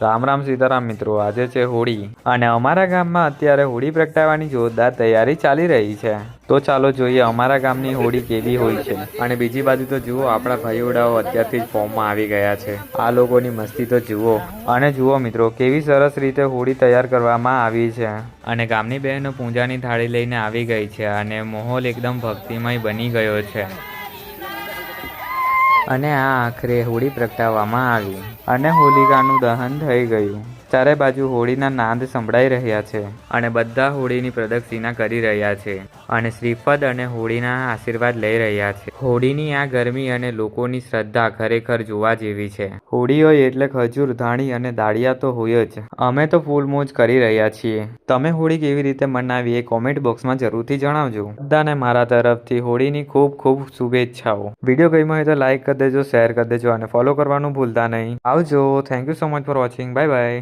રામ રામ સીતારામ મિત્રો, આજે છે હોળી અને અમારા ગામમાં અત્યારે હોળી પ્રગટાવવાની જોરદાર તૈયારી ચાલી રહી છે। તો ચાલો જોઈએ અમારા ગામની હોળી કેવી હોય છે। અને બીજી બાજુ તો જુઓ, આપણા ભાઈઓડાઓ અત્યારથી જ ફોર્મમાં આવી ગયા છે। આ લોકોની મસ્તી તો જુઓ। અને જુઓ મિત્રો, કેવી સરસ રીતે હોળી તૈયાર કરવામાં આવી છે। અને ગામની બહેનો પૂજાની થાળી લઈને આવી ગઈ છે અને માહોલ એકદમ ભક્તિમય બની ગયો છે। અને આ આખરે હોળી પ્રગટાવવામાં આવી અને હોલિકાનું દહન થઈ ગયું। ચારે બાજુ હોળીના નાદ સંભળાઈ રહ્યા છે અને બધા હોળીની પ્રદક્ષિણા કરી રહ્યા છે અને શ્રીફળ અને હોળીના આશીર્વાદ લઈ રહ્યા છે। હોળીની આ ગરમી અને લોકોની શ્રદ્ધા ખરેખર જોવા જેવી છે। હોળી હોય એટલે ખજૂર, ધાણી અને દાળિયા તો હોય જ। અમે તો ફૂલ મોજ કરી રહ્યા છીએ। તમે હોળી કેવી રીતે મનાવી એ કોમેન્ટ બોક્સમાં જરૂરથી જણાવજો। બધાને મારા તરફથી હોળીની ખૂબ ખૂબ શુભેચ્છાઓ। વિડીયો ગમ્યો હોય તો લાઈક કરી દેજો, શેર કરી દેજો અને ફોલો કરવાનું ભૂલતા નહીં। આવજો। Thank you so much for watching. Bye bye.